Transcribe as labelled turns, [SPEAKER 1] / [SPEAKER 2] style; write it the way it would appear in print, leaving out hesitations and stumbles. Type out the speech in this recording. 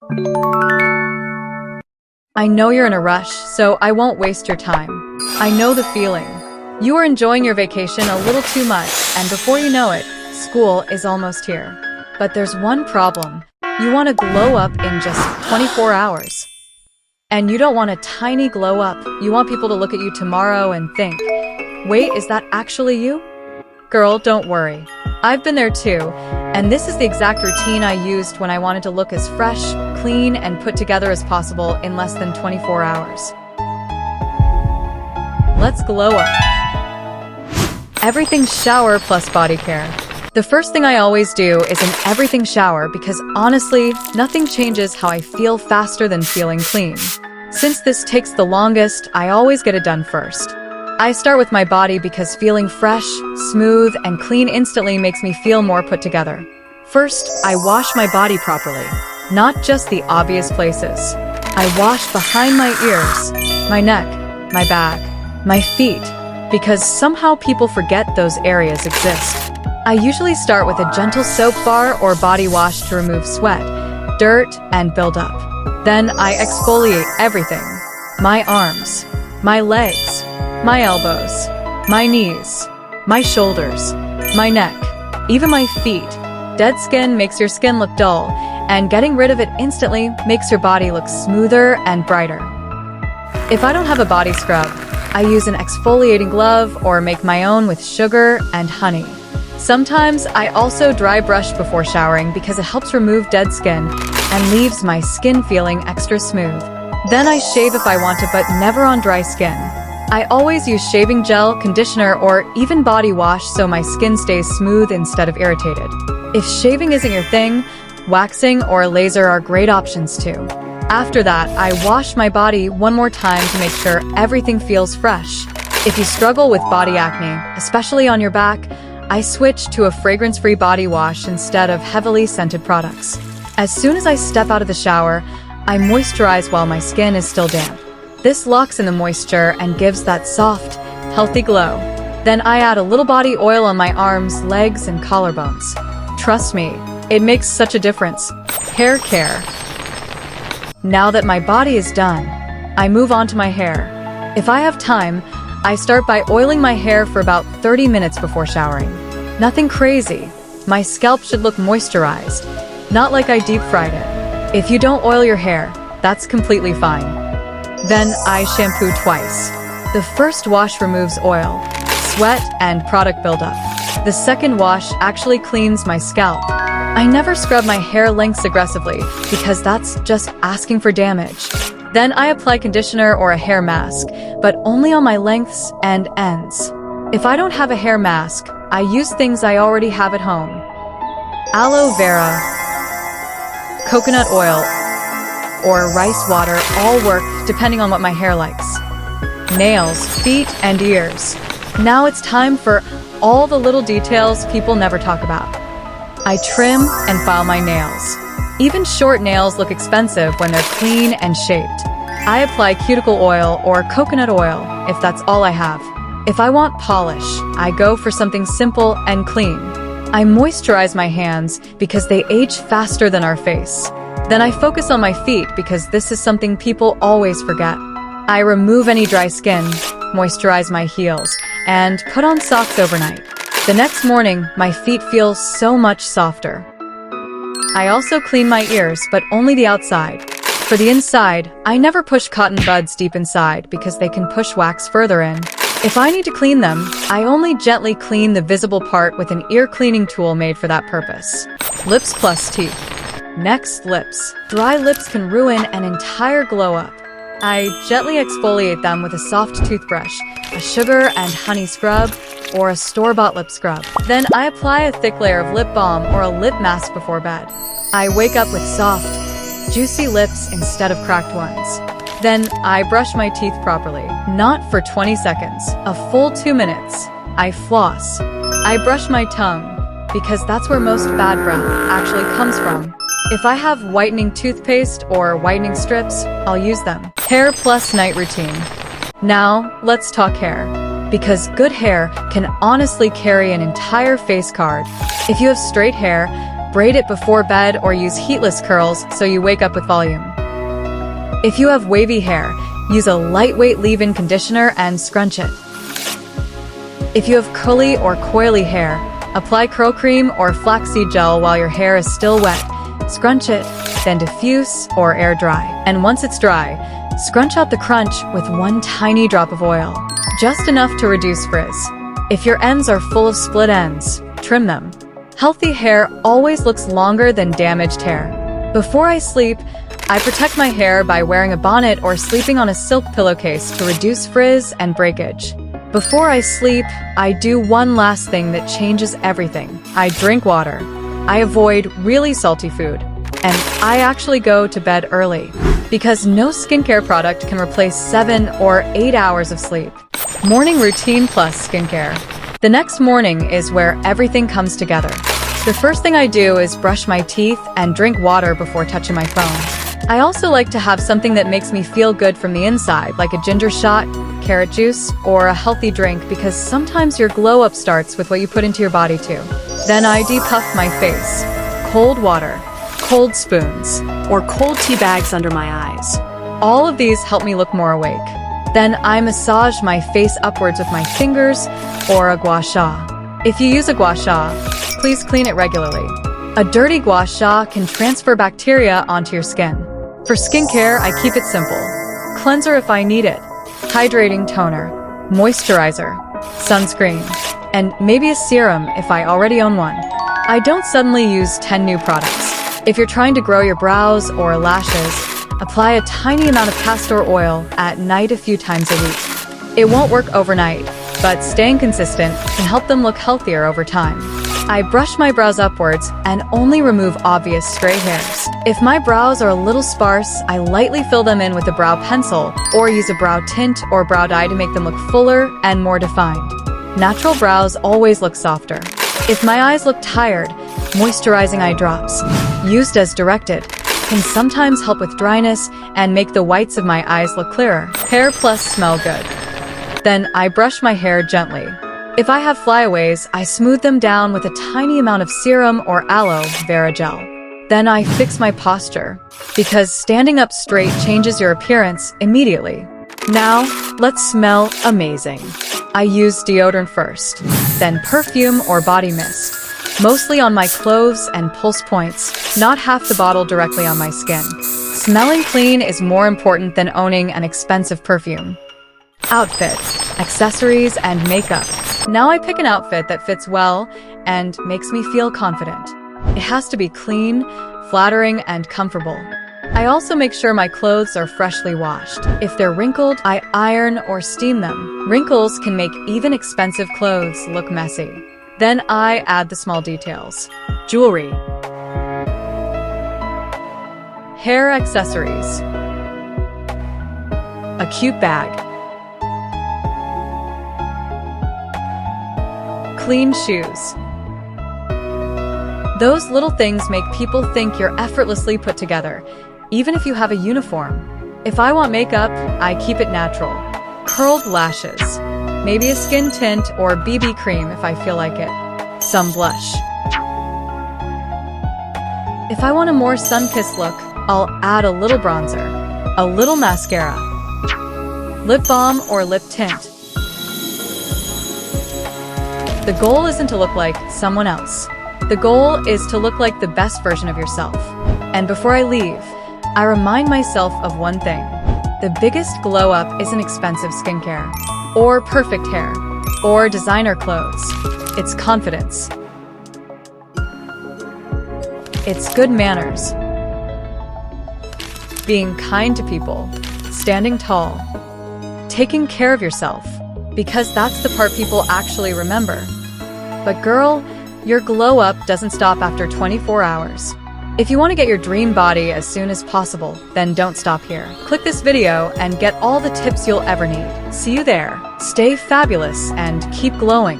[SPEAKER 1] I know you're in a rush, so I won't waste your time. I know the feeling. You are enjoying your vacation a little too much, and before you know it, school is almost here. But there's one problem. You want to glow up in just 24 hours. And you don't want a tiny glow up. You want people to look at you tomorrow and think, wait, is that actually you? Girl, don't worry. I've been there too, and this is the exact routine I used when I wanted to look as fresh, clean, and put together as possible in less than 24 hours. Let's glow up. Everything shower plus body care. The first thing I always do is an everything shower because honestly, nothing changes how I feel faster than feeling clean. Since this takes the longest, I always get it done first. I start with my body because feeling fresh, smooth, and clean instantly makes me feel more put together. First, I wash my body properly, not just the obvious places. I wash behind my ears, my neck, my back, my feet, because somehow people forget those areas exist. I usually start with a gentle soap bar or body wash to remove sweat, dirt, and buildup. Then I exfoliate everything. My arms, my legs, my elbows, my knees, my shoulders, my neck, even my feet. Dead skin makes your skin look dull, and getting rid of it instantly makes your body look smoother and brighter. If I don't have a body scrub, I use an exfoliating glove or make my own with sugar and honey. Sometimes I also dry brush before showering because it helps remove dead skin and leaves my skin feeling extra smooth. Then I shave if I want to, but never on dry skin. I always use shaving gel, conditioner, or even body wash so my skin stays smooth instead of irritated. If shaving isn't your thing, waxing or laser are great options too. After that, I wash my body one more time to make sure everything feels fresh. If you struggle with body acne, especially on your back, I switch to a fragrance-free body wash instead of heavily scented products. As soon as I step out of the shower, I moisturize while my skin is still damp. This locks in the moisture and gives that soft, healthy glow. Then I add a little body oil on my arms, legs, and collarbones. Trust me, it makes such a difference. Hair care. Now that my body is done, I move on to my hair. If I have time, I start by oiling my hair for about 30 minutes before showering. Nothing crazy. My scalp should look moisturized, not like I deep fried it. If you don't oil your hair, that's completely fine. Then I shampoo twice. The first wash removes oil, sweat, and product buildup. The second wash actually cleans my scalp. I never scrub my hair lengths aggressively because that's just asking for damage. Then I apply conditioner or a hair mask, but only on my lengths and ends. If I don't have a hair mask, I use things I already have at home. Aloe vera, coconut oil, or rice water all work depending on what my hair likes. Nails, feet, and ears. Now it's time for all the little details people never talk about. I trim and file my nails. Even short nails look expensive when they're clean and shaped. I apply cuticle oil or coconut oil if that's all I have. If I want polish, I go for something simple and clean. I moisturize my hands because they age faster than our face. Then I focus on my feet because this is something people always forget. I remove any dry skin, moisturize my heels, and put on socks overnight. The next morning, my feet feel so much softer. I also clean my ears, but only the outside. For the inside, I never push cotton buds deep inside because they can push wax further in. If I need to clean them, I only gently clean the visible part with an ear cleaning tool made for that purpose. Lips plus teeth. Next, lips. Dry lips can ruin an entire glow up. I gently exfoliate them with a soft toothbrush, a sugar and honey scrub, or a store-bought lip scrub. Then I apply a thick layer of lip balm or a lip mask before bed. I wake up with soft, juicy lips instead of cracked ones. Then I brush my teeth properly, not for 20 seconds, a full 2 minutes. I floss. I brush my tongue, because that's where most bad breath actually comes from. If I have whitening toothpaste or whitening strips, I'll use them. Hair plus night routine. Now, let's talk hair. Because good hair can honestly carry an entire face card. If you have straight hair, Braid it before bed or use heatless curls so you wake up with volume. If you have wavy hair, use a lightweight leave-in conditioner and scrunch it. If you have curly or coily hair, apply curl cream or flaxseed gel while your hair is still wet. Scrunch it, then diffuse or air dry. And once it's dry, scrunch out the crunch with one tiny drop of oil, just enough to reduce frizz. If your ends are full of split ends, trim them. Healthy hair always looks longer than damaged hair. Before I sleep, I protect my hair by wearing a bonnet or sleeping on a silk pillowcase to reduce frizz and breakage. Before I sleep, I do one last thing that changes everything. I drink water. I avoid really salty food. And I actually go to bed early, because no skincare product can replace 7 or 8 hours of sleep. Morning routine plus skincare. The next morning is where everything comes together. The first thing I do is brush my teeth and drink water before touching my phone. I also like to have something that makes me feel good from the inside, like a ginger shot, carrot juice, or a healthy drink, because sometimes your glow up starts with what you put into your body too. Then I depuff my face. Cold water, cold spoons,
[SPEAKER 2] or cold tea bags under my eyes.
[SPEAKER 1] All of these help me look more awake. Then I massage my face upwards with my fingers or a gua sha. If you use a gua sha, please clean it regularly. A dirty gua sha can transfer bacteria onto your skin. For skincare, I keep it simple. Cleanser if I need it, hydrating toner, moisturizer, sunscreen, and maybe a serum if I already own one. I don't suddenly use 10 new products. If you're trying to grow your brows or lashes, apply a tiny amount of castor oil at night a few times a week. It won't work overnight, but staying consistent can help them look healthier over time. I brush my brows upwards and only remove obvious stray hairs. If my brows are a little sparse, I lightly fill them in with a brow pencil or use a brow tint or brow dye to make them look fuller and more defined. Natural brows always look softer. If my eyes look tired, moisturizing eye drops, used as directed, can sometimes help with dryness and make the whites of my eyes look clearer. Hair plus smell good. Then I brush my hair gently. If I have flyaways, I smooth them down with a tiny amount of serum or aloe vera gel. Then I fix my posture, because standing up straight changes your appearance immediately. Now, let's smell amazing. I use deodorant first, then perfume or body mist, mostly on my clothes and pulse points, not half the bottle directly on my skin. Smelling clean is more important than owning an expensive perfume. Outfit, accessories, and makeup. Now I pick an outfit that fits well and makes me feel confident. It has to be clean, flattering, and comfortable. I also make sure my clothes are freshly washed. If they're wrinkled, I iron or steam them. Wrinkles can make even expensive clothes look messy. Then I add the small details. Jewelry. Hair accessories. A cute bag. Clean shoes. Those little things make people think you're effortlessly put together, even if you have a uniform. If I want makeup, I keep it natural. Curled lashes. Maybe a skin tint or BB cream if I feel like it. Some blush. If I want a more sun-kissed look, I'll add a little bronzer, a little mascara, lip balm or lip tint. The goal isn't to look like someone else. The goal is to look like the best version of yourself. And before I leave, I remind myself of one thing. The biggest glow up isn't expensive skincare, or perfect hair, or designer clothes. It's confidence. It's good manners. Being kind to people, standing tall, taking care of yourself, because that's the part people actually remember. But girl, your glow up doesn't stop after 24 hours. If you want to get your dream body as soon as possible, then don't stop here. Click this video and get all the tips you'll ever need. See you there. Stay fabulous and keep glowing.